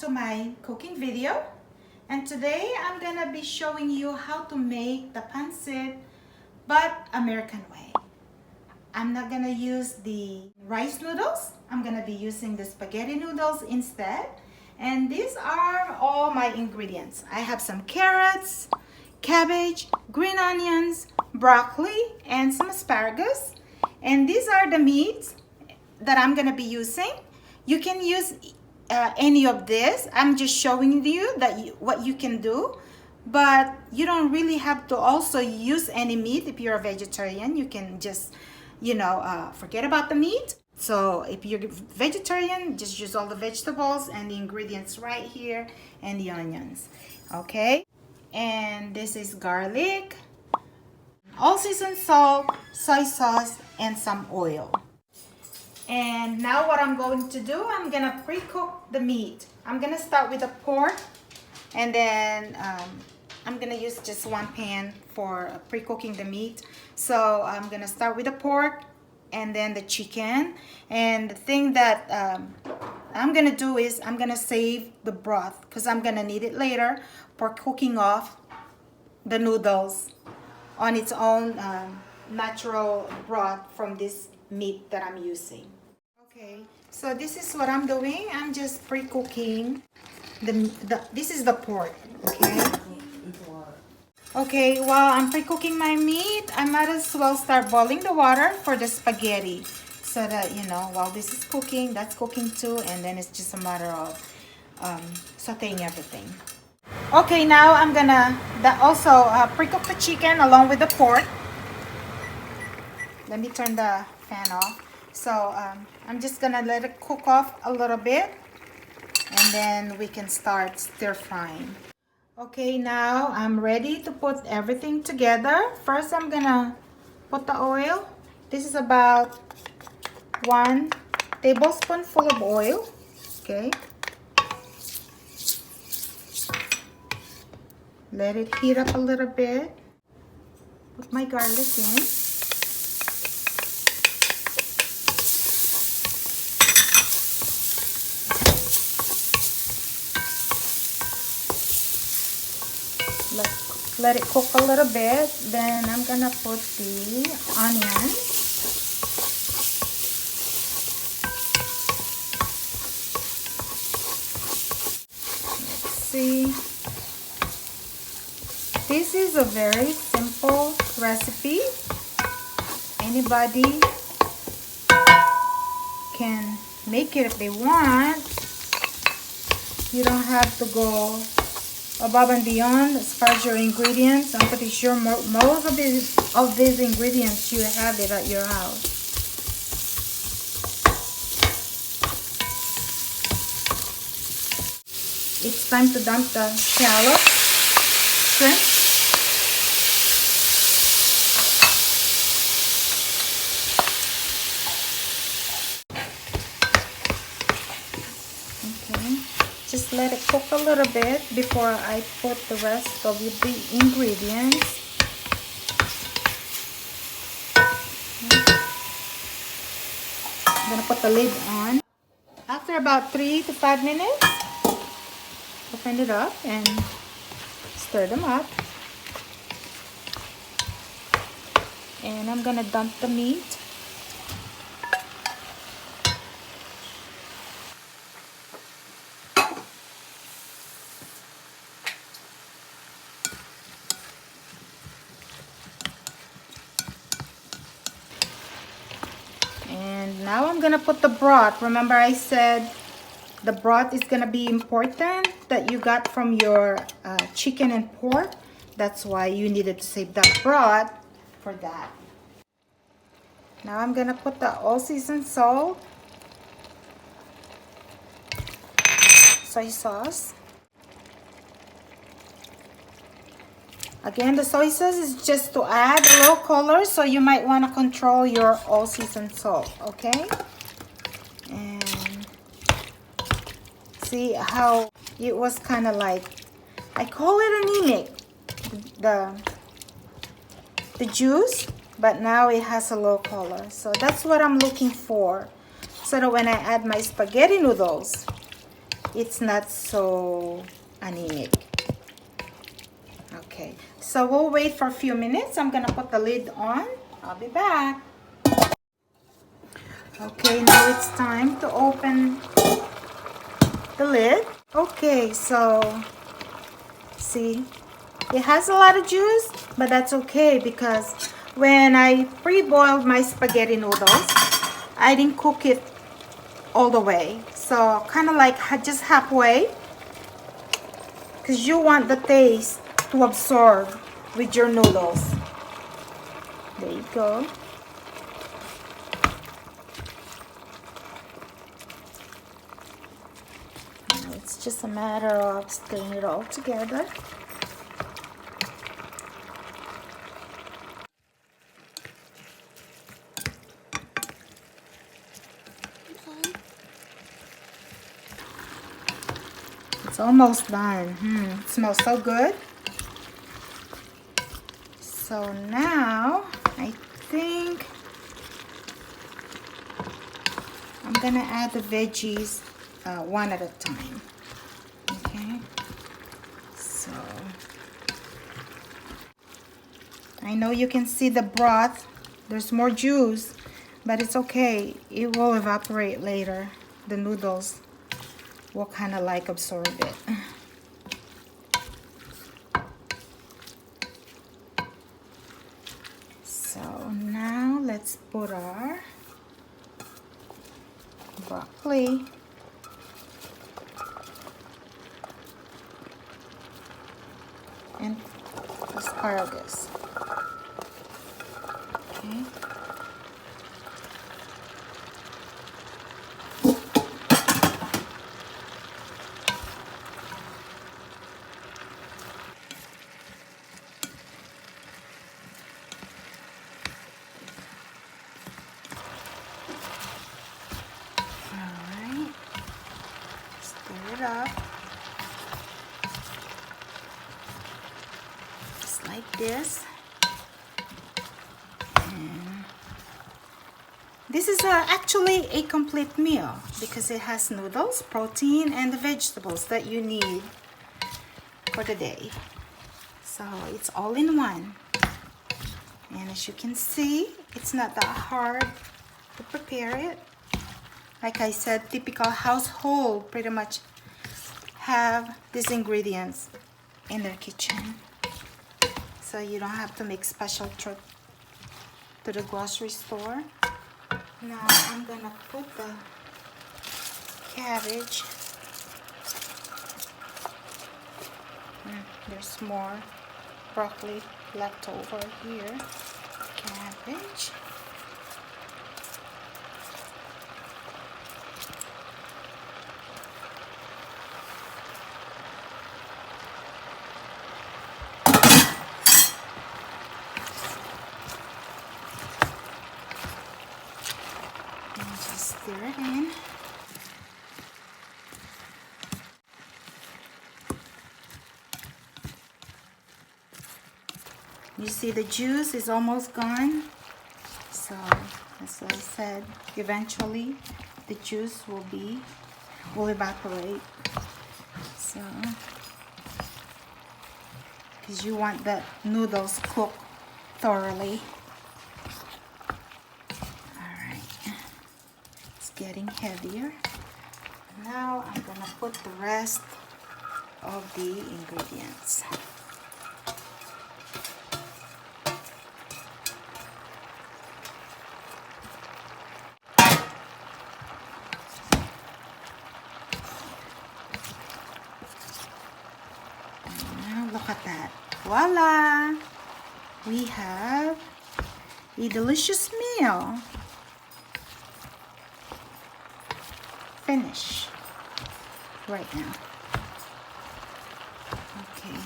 to my cooking video, and today I'm gonna be showing you how to make the pancit but American way. I'm not gonna use the rice noodles. I'm gonna be using the spaghetti noodles instead, and these are all my ingredients. I have some carrots, cabbage, green onions, broccoli, and some asparagus, and these are the meats that I'm gonna be using. You can use any of this. I'm just showing you what you can do, but you don't really have to also use any meat. If you're a vegetarian, you can just forget about the meat. So if you're vegetarian, just use all the vegetables and the ingredients right here and the onions. Okay, and this is garlic, all seasoned salt, soy sauce, and some oil. And now what I'm going to do, I'm gonna pre-cook the meat. I'm gonna start with the pork, and then I'm gonna use just one pan for pre-cooking the meat. So I'm gonna start with the pork and then the chicken. And the thing that I'm gonna do is I'm gonna save the broth because I'm gonna need it later for cooking off the noodles on its own natural broth from this meat that I'm using. Okay, so this is what I'm doing. I'm just pre-cooking this is the pork. Okay, while I'm pre-cooking my meat, I might as well start boiling the water for the spaghetti, so that while this is cooking, that's cooking too, and then it's just a matter of sauteing everything. Okay, now I'm gonna also pre-cook the chicken along with the pork. Let me turn the fan off. So I'm just gonna let it cook off a little bit, and then we can start stir frying. Okay, now I'm ready to put everything together. First, I'm gonna put the oil. This is about 1 tablespoonful of oil. Okay, let it heat up a little bit. Put my garlic in. Let it cook a little bit. Then I'm gonna put the onions. Let's see. This is a very simple recipe. Anybody can make it if they want. You don't have to go above and beyond as far as your ingredients. I'm pretty sure most of these ingredients you have it at your house. It's time to dump the shallot shrimp. Just let it cook a little bit before I put the rest of the ingredients. I'm gonna put the lid on. After about 3 to 5 minutes, open it up and stir them up. And I'm gonna dump the meat. And now I'm gonna put the broth. Remember I said the broth is gonna be important that you got from your chicken and pork. That's why you needed to save that broth for that. Now I'm gonna put the all-season salt, soy sauce. Again, the soy sauce is just to add a little color, so you might want to control your all-season salt, okay? And see how it was kind of like, I call it anemic, the juice, but now it has a low color. So that's what I'm looking for, so that when I add my spaghetti noodles, it's not so anemic. Okay, so we'll wait for a few minutes. I'm gonna put the lid on. I'll be back. Okay, now it's time to open the lid. Okay, so see, it has a lot of juice, but that's okay because when I pre-boiled my spaghetti noodles, I didn't cook it all the way. So kind of like just halfway, because you want the taste to absorb with your noodles. There you go. Now it's just a matter of stirring it all together. It's almost done. It smells so good. So now I think I'm gonna add the veggies one at a time. Okay. So I know you can see the broth. There's more juice, but it's okay. It will evaporate later. The noodles will kind of like absorb it. So now let's put our broccoli and asparagus. Okay. Up just like this, and this is actually a complete meal because it has noodles, protein, and the vegetables that you need for the day. So it's all in one, and as you can see, it's not that hard to prepare it. Like I said, typical household pretty much have these ingredients in their kitchen, so you don't have to make special trip to the grocery store. Now I'm gonna put the cabbage. There's more broccoli left over here. Cabbage. Stir it in. You see the juice is almost gone. So as I said, eventually the juice will evaporate. So because you want the noodles cooked thoroughly. Getting heavier. Now I'm gonna put the rest of the ingredients. Now look at that. Voila! We have a delicious meal. Finish right now. Okay,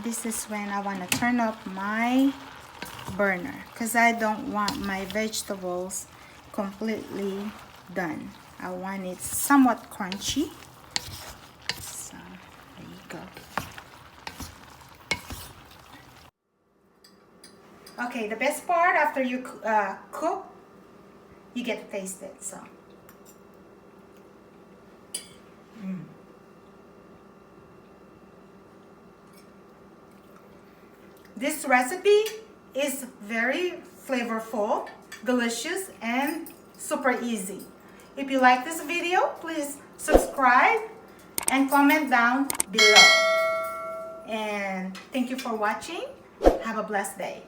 this is when I want to turn up my burner because I don't want my vegetables completely done. I want it somewhat crunchy. So there you go. Okay, the best part after you cook, you get to taste it. So This recipe is very flavorful, delicious, and super easy. If you like this video, please subscribe and comment down below. And thank you for watching. Have a blessed day.